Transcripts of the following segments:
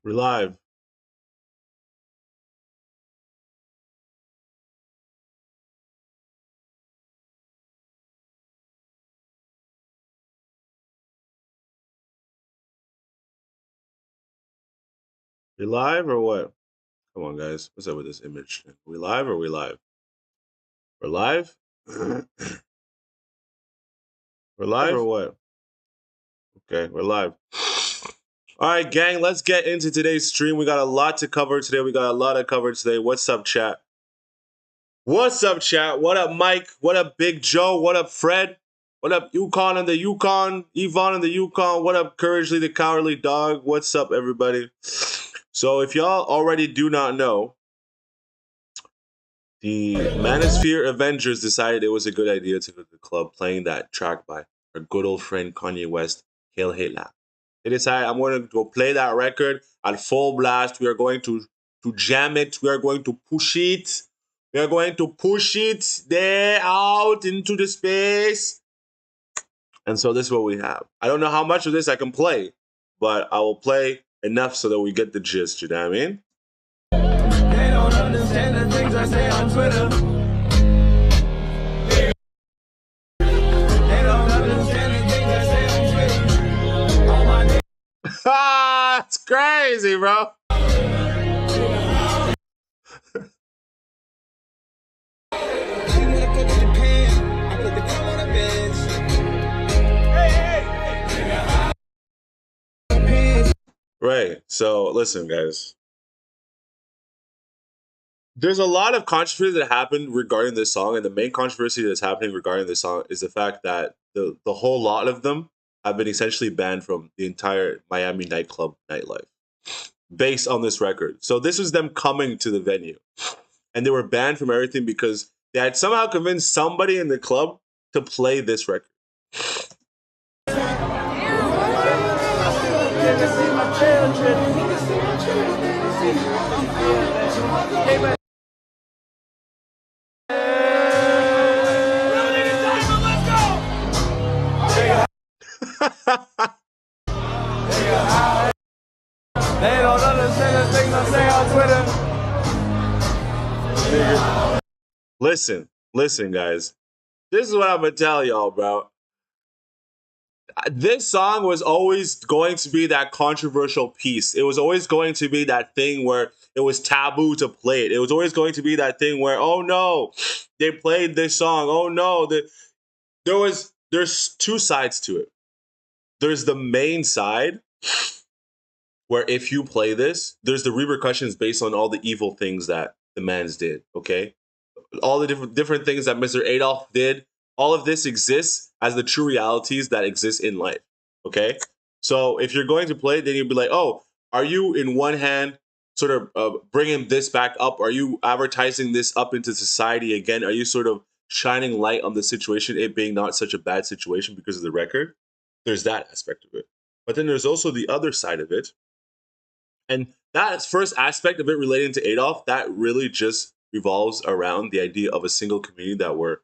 We're live. We live or what? Come on, guys. What's up with this image? We live or we live? We're live? We're live or what? Okay, we're live. All right, gang, let's get into today's stream. We got a lot to cover today. What's up, chat? What's up, chat? What up, Mike? What up, Big Joe? What up, Fred? What up, Yukon and the Yukon? Yvonne and the Yukon? What up, Couragely the Cowardly Dog? What's up, everybody? So, if y'all already do not know, the Manosphere Avengers decided it was a good idea to go to the club playing that track by our good old friend Kanye West, Hail Hitler. They decided I'm going to go play that record at full blast. We are going to jam it. We are going to push it. We are going to push it there out into the space. And so this is what we have. I don't know how much of this I can play, but I will play enough so that we get the gist. You know what I mean? They don't understand the things I say on Twitter. They don't understand the things I say on Twitter. Ah, it's crazy, bro. Right. So listen, guys. There's a lot of controversy that happened regarding this song, and the main controversy that's happening regarding this song is the fact that the whole lot of them have been essentially banned from the entire Miami nightclub nightlife based on this record. So this was them coming to the venue, and they were banned from everything because they had somehow convinced somebody in the club to play this record. They don't understand the things I say on Twitter. Listen, guys. This is what I'm gonna tell y'all, bro. This song was always going to be that controversial piece. It was always going to be that thing where it was taboo to play it. It was always going to be that thing where, oh no, they played this song. Oh no, there's two sides to it. There's the main side where if you play this, there's the repercussions based on all the evil things that the mans did. Okay, all the different things that Mr. Adolf did. All of this exists as the true realities that exist in life. Okay, so if you're going to play it, then you'll be like, oh, are you in one hand sort of bringing this back up? Are you advertising this up into society again? Are you sort of shining light on the situation, it being not such a bad situation because of the record? There's that aspect of it. But then there's also the other side of it. And that first aspect of it relating to Adolf, that really just revolves around the idea of a single community that were,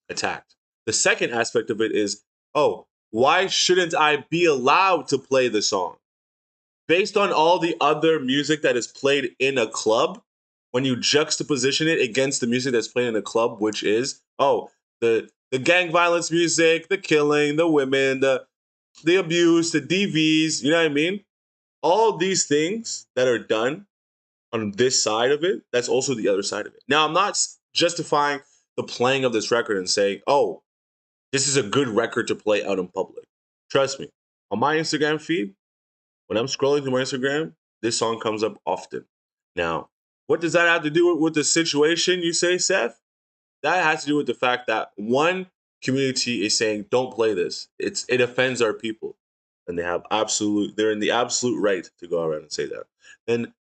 attacked. The second aspect of it is, oh, why shouldn't I be allowed to play the song? Based on all the other music that is played in a club, when you juxtaposition it against the music that's played in a club, which is, oh, the gang violence music, the killing, the women, the abuse, the DVs, you know what I mean? All these things that are done on this side of it, that's also the other side of it. Now, I'm not justifying the playing of this record and saying, oh, this is a good record to play out in public. Trust me, on my Instagram feed, when I'm scrolling through my Instagram, this song comes up often. Now, what does that have to do with the situation, you say, Seth? That has to do with the fact that one community is saying, don't play this. It offends our people. And they're in the absolute right to go around and say that. Then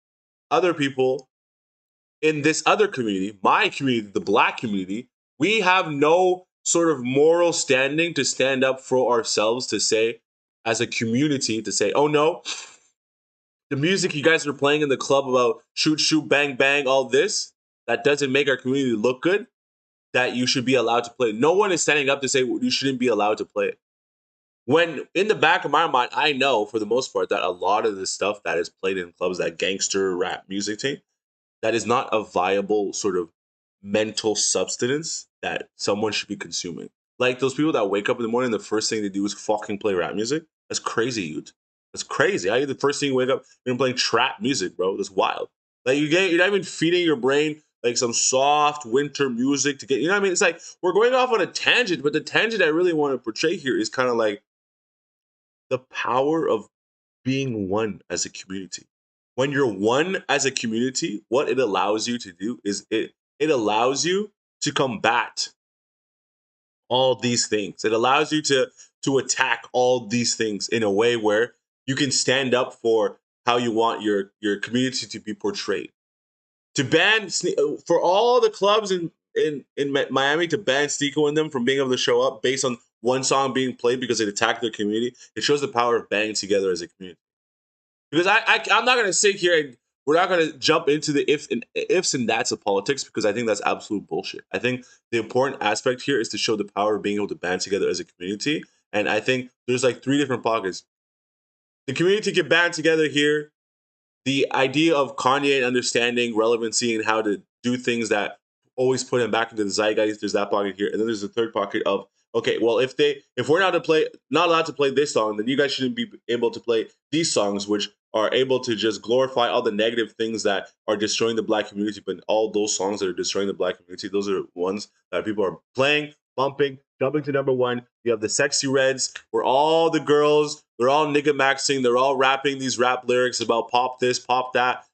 other people in this other community, my community, the black community, we have no sort of moral standing to stand up for ourselves to say, as a community, to say, oh no, the music you guys are playing in the club about shoot, shoot, bang, bang, all this, that doesn't make our community look good, that you should be allowed to play. No one is standing up to say you shouldn't be allowed to play it. when in the back of my mind, I know for the most part that a lot of the stuff that is played in clubs, that gangster rap music thing, that is not a viable sort of mental substance that someone should be consuming. Like those people that wake up in the morning, the first thing they do is fucking play rap music. That's crazy, dude. That's crazy. I the first thing you wake up, you're playing trap music, bro. That's wild. Like you're not even feeding your brain like some soft winter music to get. You know what I mean? It's like we're going off on a tangent, but the tangent I really want to portray here is kind of like the power of being one as a community. When you're one as a community, what it allows you to do is it allows you to combat all these things. It allows you to attack all these things in a way where you can stand up for how you want your community to be portrayed. To ban for all the clubs in Miami to ban Sneako and them from being able to show up based on one song being played because it attacked their community, it shows the power of banding together as a community. Because I'm not gonna sit here and we're not gonna jump into the ifs and that's of politics because I think that's absolute bullshit. I think the important aspect here is to show the power of being able to band together as a community. And I think there's like three different pockets. The community can band together here. The idea of Kanye and understanding relevancy and how to do things that always put him back into the zeitgeist. There's that pocket here, and then there's the third pocket of okay, well if we're not allowed to play this song, then you guys shouldn't be able to play these songs, which are able to just glorify all the negative things that are destroying the black community. But all those songs that are destroying the black community, those are ones that people are playing, bumping, jumping to number one. You have the Sexy Reds, where all the girls, they're all nigga maxing, they're all rapping these rap lyrics about pop this, pop that.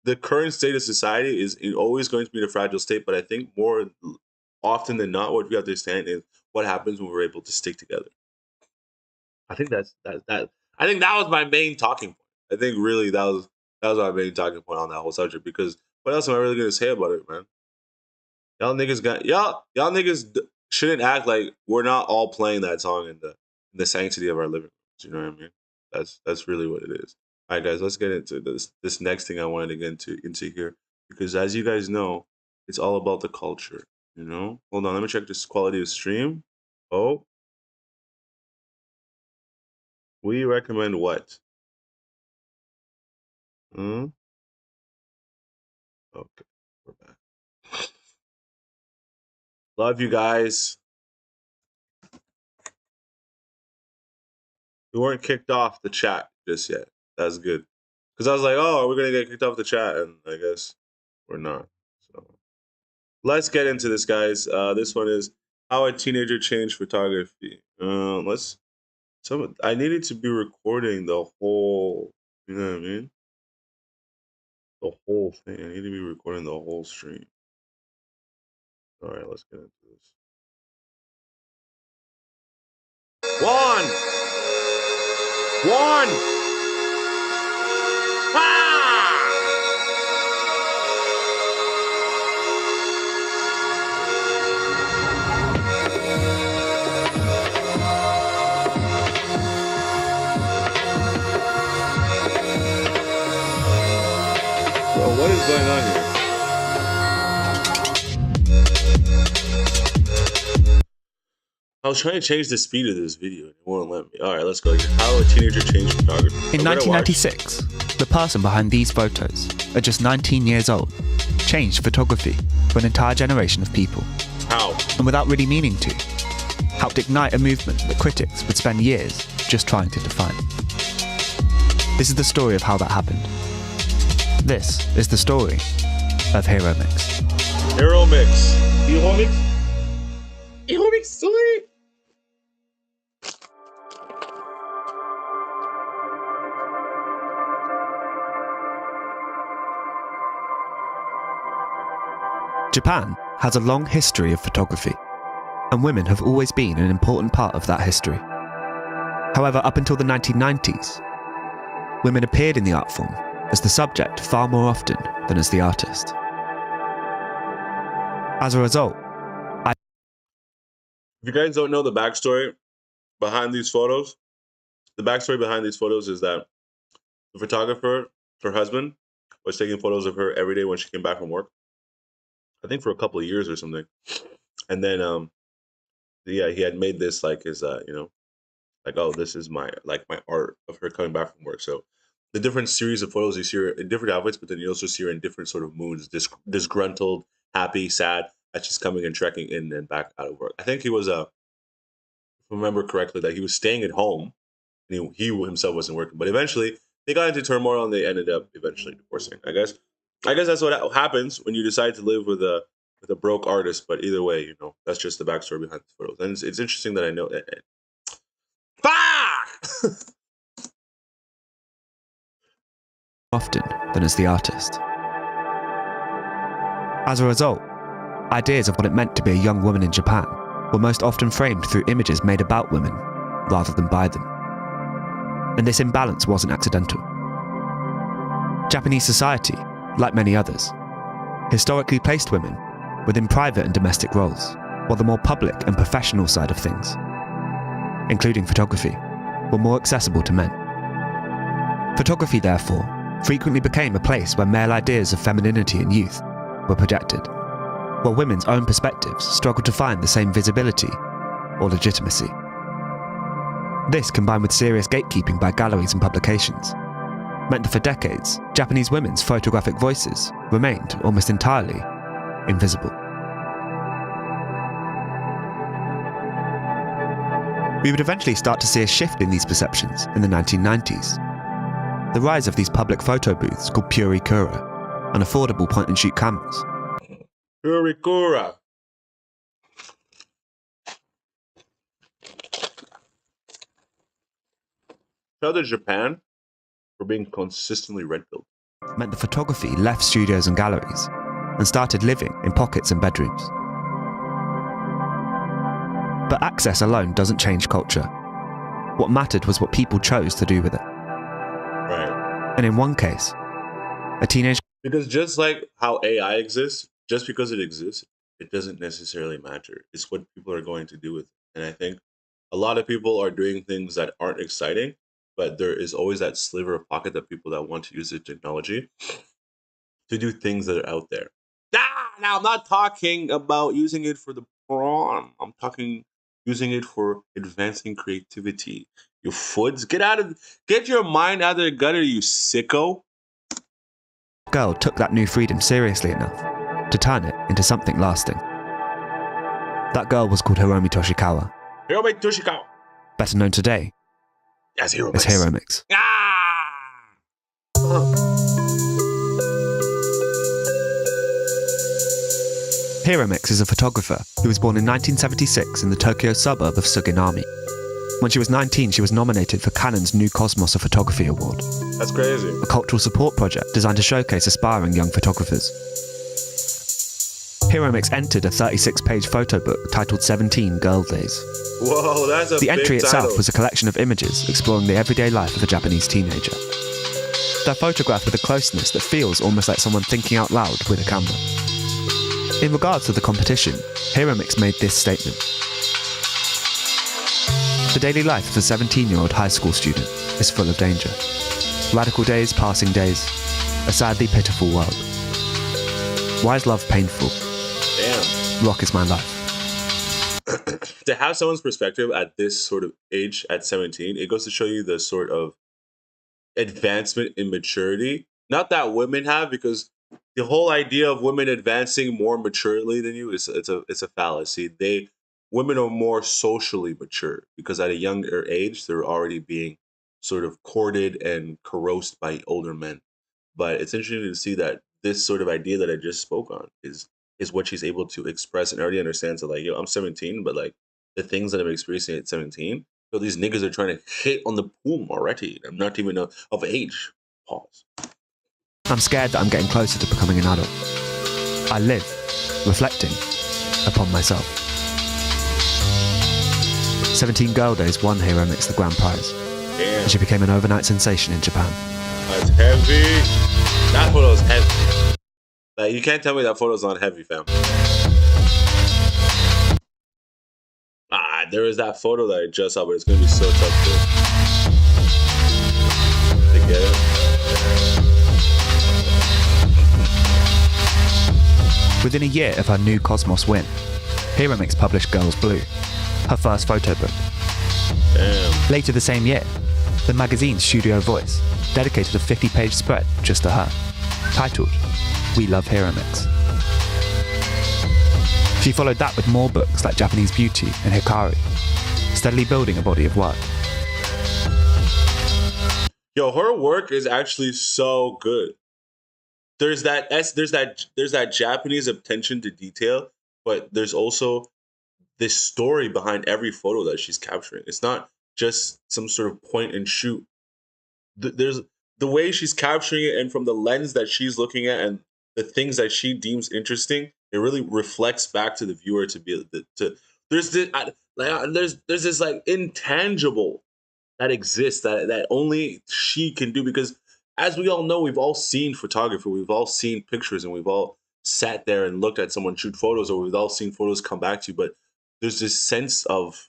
The current state of society is always going to be in a fragile state, but I think more often than not, what we understand is what happens when we're able to stick together. I think that. I think that was my main talking point. I think really that was my main talking point on that whole subject because what else am I really gonna say about it, man? Y'all niggas shouldn't act like we're not all playing that song in the sanctity of our living rooms. You know what I mean? That's really what it is. All right, guys, let's get into this next thing I wanted to get into here because as you guys know, it's all about the culture. You know, hold on, let me check this quality of stream. Oh, we recommend what? Hmm? Okay, we're back. Love you guys. We weren't kicked off the chat just yet. That's good. Because I was like, oh, we're gonna get kicked off the chat, and I guess we're not. So let's get into this, guys. This one is how a teenager changed photography. Let's. I needed to be recording the whole. You know what I mean? The whole thing. I need to be recording the whole stream. All right, let's get into this. One. Ah! Bro, what is going on here? I was trying to change the speed of this video and it won't let me. All right, let's go here. How a teenager changed photography. In 1996, the person behind these photos, at just 19 years old, changed photography for an entire generation of people. How? And without really meaning to, helped ignite a movement that critics would spend years just trying to define. This is the story of how that happened. This is the story of Hero Mix. Hero Mix. Hero Mix? Hero Mix story? Japan has a long history of photography, and women have always been an important part of that history. However, up until the 1990s, women appeared in the art form as the subject far more often than as the artist. As a result, if you guys don't know the backstory behind these photos, the backstory behind these photos is that the photographer, her husband, was taking photos of her every day when she came back from work. I think for a couple of years or something. And then, yeah, he had made this like his, Like, oh, this is my art of her coming back from work. So the different series of photos, you see her in different outfits, but then you also see her in different sort of moods, disgruntled, happy, sad, as she's coming and trekking in and back out of work. I think he was if I remember correctly, that he was staying at home and he himself wasn't working. But eventually they got into turmoil and they ended up eventually divorcing. I guess that's what happens when you decide to live with a broke artist. But either way, that's just the backstory behind the photos. And it's interesting that I know that. Often than as the artist. As a result, ideas of what it meant to be a young woman in Japan were most often framed through images made about women rather than by them. And this imbalance wasn't accidental. Japanese society, like many others, historically placed women within private and domestic roles, while the more public and professional side of things, including photography, were more accessible to men. Photography, therefore, frequently became a place where male ideas of femininity and youth were projected, while women's own perspectives struggled to find the same visibility or legitimacy. This, combined with serious gatekeeping by galleries and publications, meant that for decades, Japanese women's photographic voices remained almost entirely invisible. We would eventually start to see a shift in these perceptions in the 1990s. The rise of these public photo booths called Purikura, and affordable point-and-shoot cameras. Purikura. Shout out to Japan for being consistently rent-built. Meant that photography left studios and galleries and started living in pockets and bedrooms. But access alone doesn't change culture. What mattered was what people chose to do with it. Right. And in one case, a teenage... Because just like how AI exists, just because it exists, it doesn't necessarily matter. It's what people are going to do with it. And I think a lot of people are doing things that aren't exciting, but there is always that sliver of pocket that people that want to use the technology to do things that are out there. Now I'm not talking about using it for the prom. I'm talking using it for advancing creativity. You foods, get your mind out of the gutter, you sicko. Girl took that new freedom seriously enough to turn it into something lasting. That girl was called Hiromi Toshikawa. Hiromi Toshikawa. Better known today as Hero Mix. Hero Mix is a photographer who was born in 1976 in the Tokyo suburb of Suginami. When she was 19, she was nominated for Canon's New Cosmos of Photography Award. That's crazy. A cultural support project designed to showcase aspiring young photographers. Hero Mix entered a 36-page photo book titled 17 Girl Days. Whoa, that's a The entry big itself title. was a collection of images exploring the everyday life of a Japanese teenager. They're photographed with a closeness that feels almost like someone thinking out loud with a camera. In regards to the competition, Hero Mix made this statement. The daily life of a 17-year-old high school student is full of danger. Radical days, passing days, a sadly pitiful world. Why is love painful? Damn. Rock is my life. To have someone's perspective at this sort of age, at 17, it goes to show you the sort of advancement in maturity. Not that women have, because the whole idea of women advancing more maturely than you is it's a fallacy. Women are more socially mature because at a younger age they're already being sort of courted and coerced by older men. But it's interesting to see that this sort of idea that I just spoke on is what she's able to express and already understands that, like, yo, I'm 17, but like the things that I'm experiencing at 17, so these niggas are trying to hit on the boom already. I'm not even of age. Pause. I'm scared that I'm getting closer to becoming an adult. I live, reflecting upon myself. 17 Girl Days won Hero Mix the grand prize. Damn. And she became an overnight sensation in Japan. That's heavy. That photo's heavy. Like, you can't tell me that photo's not heavy, fam. There is that photo that I just saw, but it's gonna be so tough to get it. Within a year of her new Cosmos win, Hero Mix published Girls Blue, her first photo book. Damn. Later the same year, the magazine's Studio Voice dedicated a 50-page spread just to her, titled We Love Hero Mix. She followed that with more books like Japanese Beauty and Hikari, steadily building a body of work. Yo, her work is actually so good. There's that Japanese attention to detail, but there's also this story behind every photo that she's capturing. It's not just some sort of point and shoot. There's the way she's capturing it, and from the lens that she's looking at, and the things that she deems interesting, it really reflects back to the viewer to be to. There's this like intangible that exists that only she can do, because as we all know, we've all seen photography, we've all seen pictures, and we've all sat there and looked at someone shoot photos, or we've all seen photos come back to you. But there's this sense of,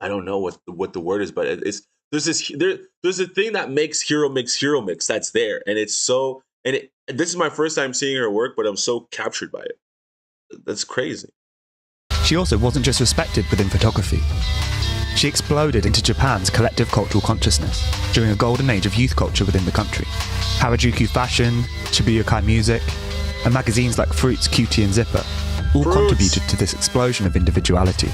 I don't know what the word is, but there's a thing that makes hero mix that's there, and it's so, and this is my first time seeing her work, but I'm so captured by it. That's crazy. She also wasn't just respected within photography. She exploded into Japan's collective cultural consciousness during a golden age of youth culture within the country. Harajuku fashion, Shibuya-kai music, and magazines like Fruits, Cutie, and Zipper all contributed to this explosion of individuality.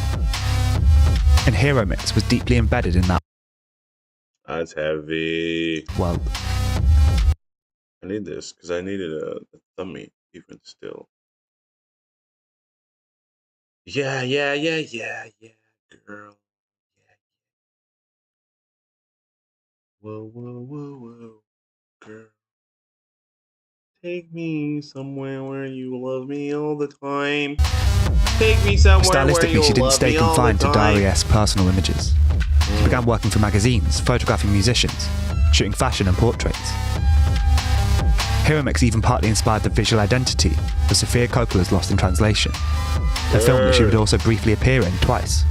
And Hero Mix was deeply embedded in that. That's heavy. World. I need this because I needed a thummy even still. Yeah, girl. Whoa, girl. Take me somewhere where you love me all the time. Take me somewhere where you Stylistically, she didn't love stay me all the confined to time. diary-esque personal images. She began working for magazines, photographing musicians, shooting fashion and portraits. Hero Mix even partly inspired the visual identity of Sofia Coppola's Lost in Translation, a film that she would also briefly appear in twice.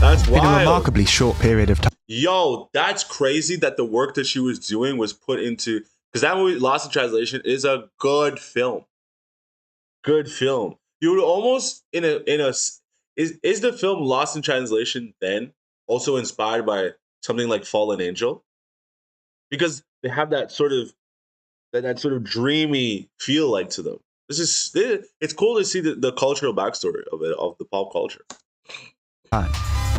That's wild. In a remarkably short period of time. Yo, that's crazy that the work that she was doing was put into, because that movie, Lost in Translation, is a good film. Good film. You would almost is the film Lost in Translation then also inspired by something like Fallen Angel? Because they have that sort of dreamy feel like to them. It's cool to see the cultural backstory of it, of the pop culture.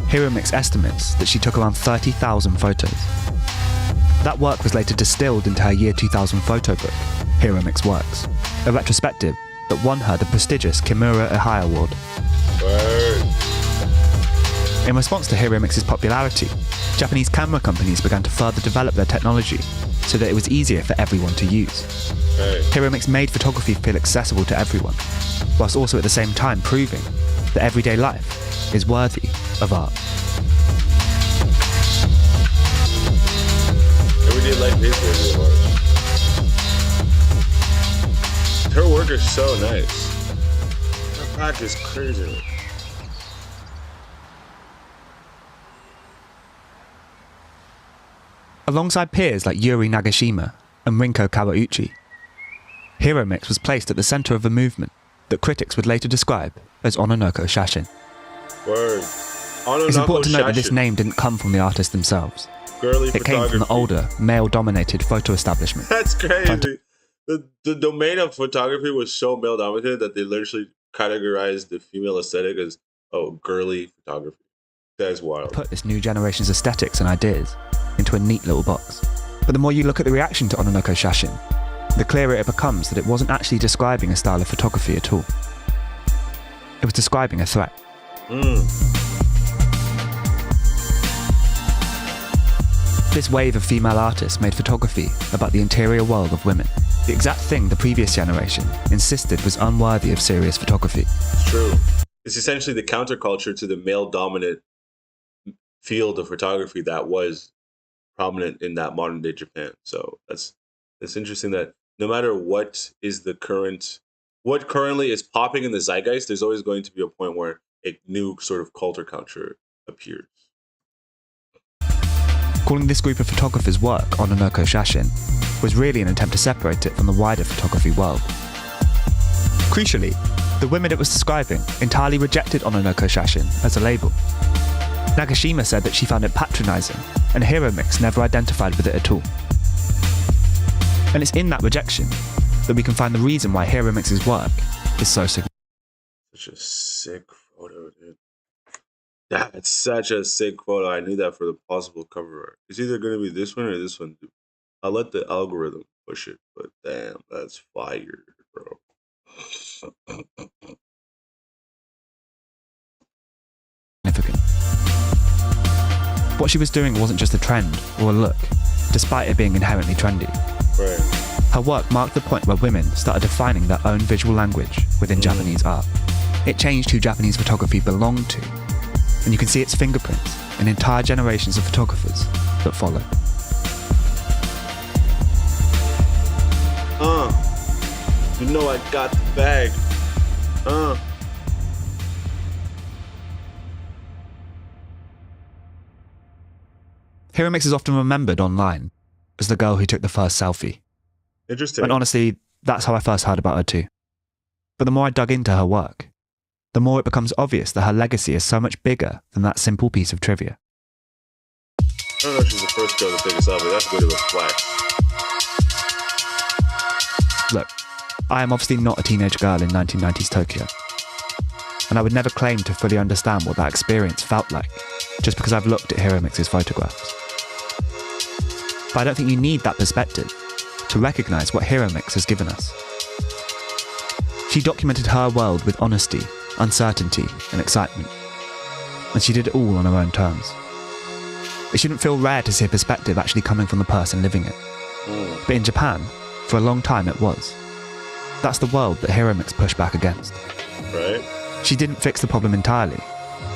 Hero Mix estimates that she took around 30,000 photos. That work was later distilled into her year 2000 photo book, Hero Mix Works, a retrospective that won her the prestigious Kimura Ihai Award. Word. In response to Hero Mix's popularity, Japanese camera companies began to further develop their technology so that it was easier for everyone to use. Hey. Hero Mix made photography feel accessible to everyone, whilst also at the same time proving that everyday life is worthy of art. Everyday life is worthy of art. Her work is so nice. Her back is crazy. Alongside peers like Yuri Nagashima and Rinko Kawauchi, Hero Mix was placed at the centre of a movement that critics would later describe as Ononoko Shashin. Word. It's important to note that this name didn't come from the artists themselves. Girly It came from the older, male-dominated photo establishment. That's crazy. The domain of photography was so male-dominated that they literally categorized the female aesthetic as, girly photography. That's wild. Put this new generation's aesthetics and ideas into a neat little box. But the more you look at the reaction to Ononoko Shashin, the clearer it becomes that it wasn't actually describing a style of photography at all. It was describing a threat. This wave of female artists made photography about the interior world of women, the exact thing the previous generation insisted was unworthy of serious photography. It's true. It's essentially the counterculture to the male-dominant field of photography that was prominent in that modern-day Japan. So it's interesting that no matter what currently is popping in the zeitgeist, there's always going to be a point where a new sort of culture appears. Calling this group of photographers' work Ononoko Shashin was really an attempt to separate it from the wider photography world. Crucially, the women it was describing entirely rejected Ononoko Shashin as a label. Nagashima said that she found it patronising, and Hero Mix never identified with it at all. And it's in that rejection that we can find the reason why Hero Mix's work is so significant. Such a sick photo, dude. That's such a sick photo. I knew that for the possible cover art. It's either going to be this one or this one, dude. I'll let the algorithm push it, but damn, that's fire, bro. What she was doing wasn't just a trend or a look, despite it being inherently trendy. Right. Her work marked the point where women started defining their own visual language within Japanese art. It changed who Japanese photography belonged to, and you can see its fingerprints in entire generations of photographers that follow. You know I got the bag. Hero Mix is often remembered online as the girl who took the first selfie. Interesting. And honestly, that's how I first heard about her too. But the more I dug into her work, the more it becomes obvious that her legacy is so much bigger than that simple piece of trivia. I don't know if she's the first girl to take a selfie. That's a bit of a flex. Look, I am obviously not a teenage girl in 1990s Tokyo, and I would never claim to fully understand what that experience felt like just because I've looked at Hero Mix's photographs. But I don't think you need that perspective to recognise what Hero Mix has given us. She documented her world with honesty, uncertainty and excitement, and she did it all on her own terms. It shouldn't feel rare to see a perspective actually coming from the person living it. But in Japan, for a long time it was. That's the world that Hero Mix pushed back against. Right. She didn't fix the problem entirely,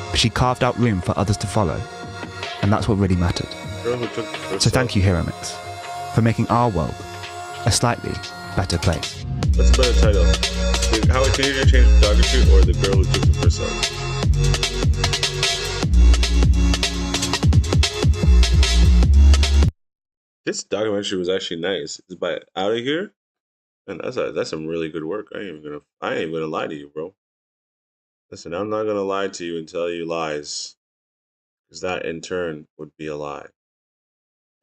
but she carved out room for others to follow, and that's what really mattered. So thank you, Hero Mix, for making our world a slightly better place. That's a better title. How a teenager changed photography, or the girl who took the first selfie. This documentary was actually nice. It's by Out of Here, and that's some really good work. I ain't even gonna lie to you, bro. Listen, I'm not gonna lie to you and tell you lies, because that in turn would be a lie.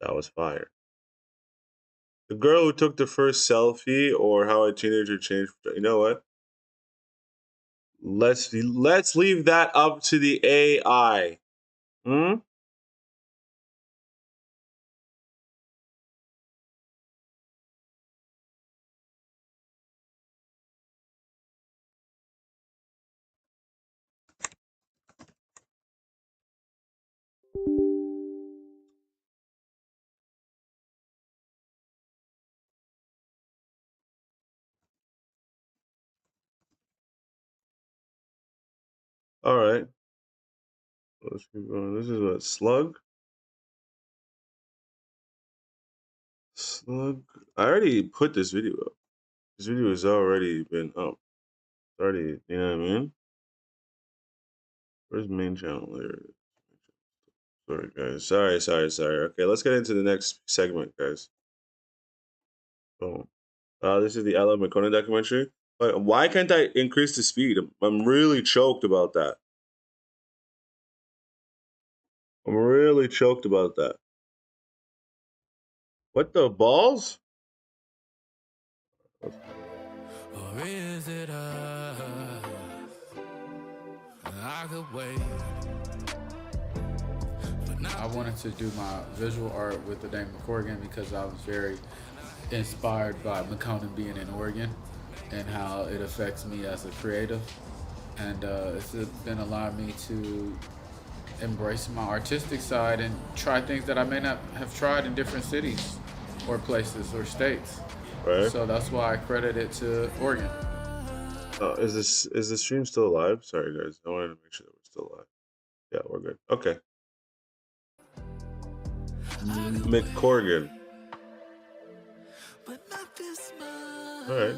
That was fire. The girl who took the first selfie, or how a teenager changed. You know what? Let's leave that up to the AI. All right. Let's keep going. This is what, Slug? Slug. I already put this video up. This video has already been up. It's already, you know what I mean? Where's the main channel? There it is. Sorry, guys. Sorry. Okay, let's get into the next segment, guys. Boom. This is the Ella McConan documentary. But why can't I increase the speed? I'm really choked about that. I'm really choked about that. What the balls? Or is it I could wait. I wanted to do my visual art with the name McCorgan because I was very inspired by McConan being in Oregon and how it affects me as a creative. And it's been allowing me to embrace my artistic side and try things that I may not have tried in different cities or places or states. Right. So that's why I credit it to Oregon. Is the stream still alive? Sorry, guys. I wanted to make sure that we're still alive. Yeah, we're good. Okay. McCorgan. All right.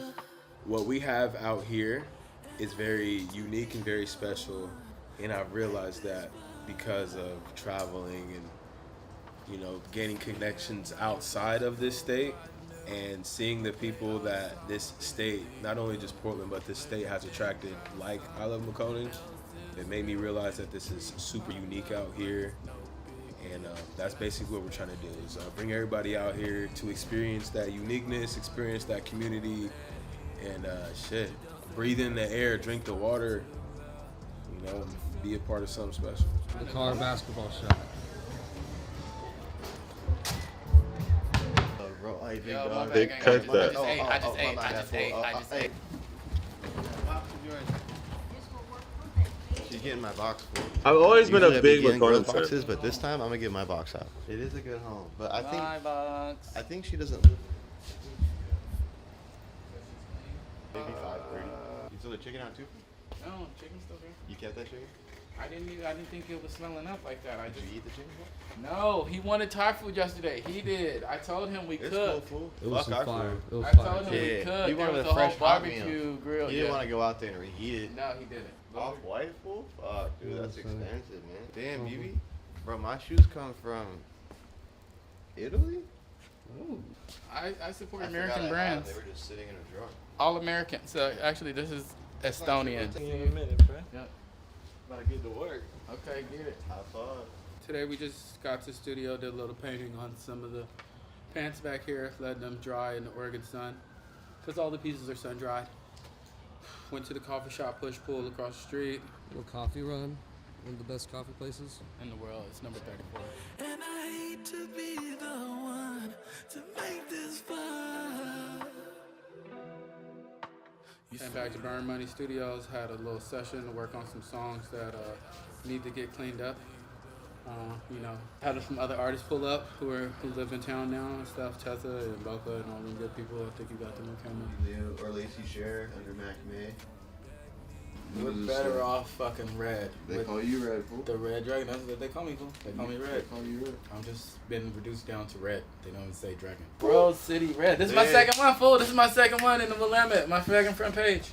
What we have out here is very unique and very special, and I've realized that because of traveling and, you know, gaining connections outside of this state and seeing the people that this state, not only just Portland, but this state has attracted, like I Love McConan. It made me realize that this is super unique out here. And that's basically what we're trying to do is bring everybody out here to experience that uniqueness, experience that community, and breathe in the air, drink the water, be a part of something special. The car basketball shot. Bro, I big Yo, dog. They cut that. I just ate. She's getting my box full. I've always been Usually a I be big getting McCollum girls' fan. boxes, but this time I'm gonna get my box out. It is a good home, but My box. I think she doesn't live. Maybe 5:30. You throw the chicken out too? No, chicken's still here. You kept that chicken? I didn't think it was smelling up like that. Did you eat the chicken? No, he wanted Thai food yesterday. He did. I told him we It's could. cool, fool. It was Fuck our some fire. food. It was I fire. told him we Yeah, could. you There wanted was a a whole fresh hot meal. barbecue grill. You didn't want to go out there and reheat it. No, he didn't. Off-white, fool? Fuck, dude, that's Yeah, son. expensive, man. Damn, BB. Bro, my shoes come from Italy? Ooh. I support I American forgot I had brands. them. They were just sitting in a drawer. All American. So actually, this is Estonian. See you in a minute, bro. Yep. About to get to work. Okay, get it. Have fun. Today we just got to the studio, did a little painting on some of the pants back here, letting them dry in the Oregon sun, because all the pieces are sun dried. Went to the coffee shop, push pull across the street. Little coffee run. One of the best coffee places. In the world, it's number 34. And I hate to be the one to make this fun. Came back to Burn Money Studios, had a little session to work on some songs that need to get cleaned up. Had some other artists pull up who live in town now and stuff, Tessa and Boca and all them good people. I think you got them on camera. Leo or Lacey Share under Mac May. We're better off fucking red. They With call you Red, fool. the red dragon. That's what they call me, fool. They call me They red. call you Red. I'm just been reduced down to red. They don't even say dragon. Bro, City Red. This is my Damn. second one, fool. This is my second one in the Willamette. My second front page.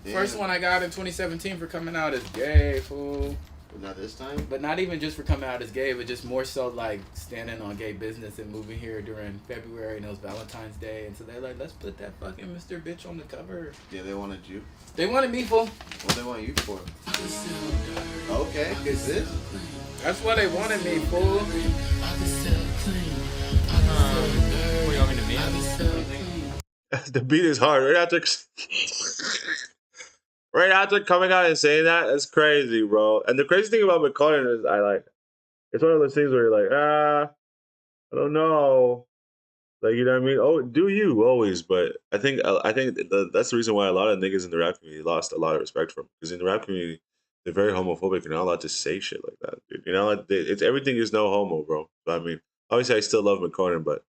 Damn. First one I got in 2017 for coming out as gay, fool. But not this time? But not even just for coming out as gay, but just more so like standing on gay business and moving here during February and it was Valentine's Day. And so they're like, let's put that fucking Mr. Bitch on the cover. Yeah, they wanted you. They wanted me, fool. What they want you for? Okay, is this? That's what they wanted me, fool. What do you want me to mean? The beat is hard. Right after coming out and saying that, that's crazy, bro. And the crazy thing about McCollum is it's one of those things where you're like, I don't know. Like, you know what I mean? Oh, do you always? But I think that's the reason why a lot of niggas in the rap community lost a lot of respect for him. Because in the rap community, they're very homophobic. You're not allowed to say shit like that, dude. You know, it's everything is no homo, bro. But I mean, obviously, I still love McCollum, but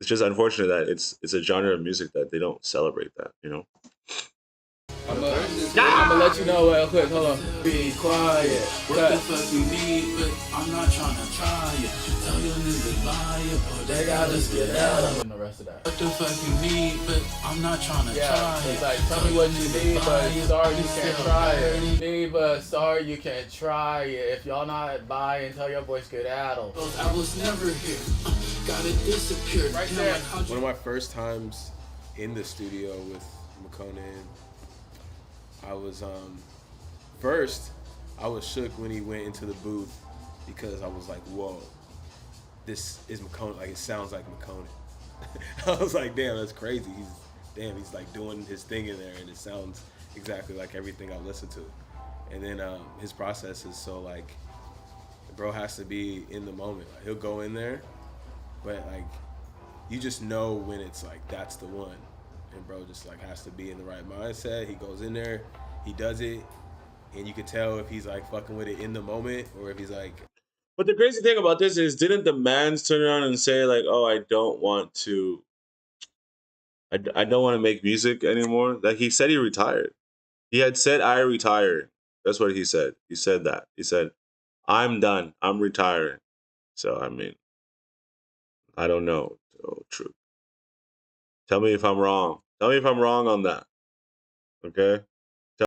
it's just unfortunate that it's a genre of music that they don't celebrate that, you know? I'm gonna let you know real quick. Hold on. Be quiet. What the fuck you need, but I'm not trying to try it. Tell your niggas lie it, but They got us get out. And the rest of that. what the fuck you need, but I'm not trying to Yeah, try it's it. like, tell me what you need, but sorry you can't try it. You need, but sorry you can't try it. If y'all not buying, tell your boys skedaddle. I was never here. Gotta disappear. Right Damn, there. like, how'd you- One of my first times in the studio with McConan, I was first I was shook when he went into the booth because I was like, whoa, this is McConan. Like, it sounds like McConan. I was like, damn, that's crazy. He's like doing his thing in there, and it sounds exactly like everything I've listened to. And then his process is so like, bro has to be in the moment. Like, he'll go in there, but like, you just know when it's like that's the one. And bro just like has to be in the right mindset. He goes in there, he does it, and you can tell if he's like fucking with it in the moment or if he's like. But the crazy thing about this is, didn't the mans turn around and say like, "Oh, I don't want to make music anymore"? Like, he said he retired. He had said, "I retired." That's what he said. He said that. He said, "I'm done. I'm retiring." So I mean, I don't know. Oh, true. Tell me if I'm wrong. Tell me if I'm wrong on that. Okay?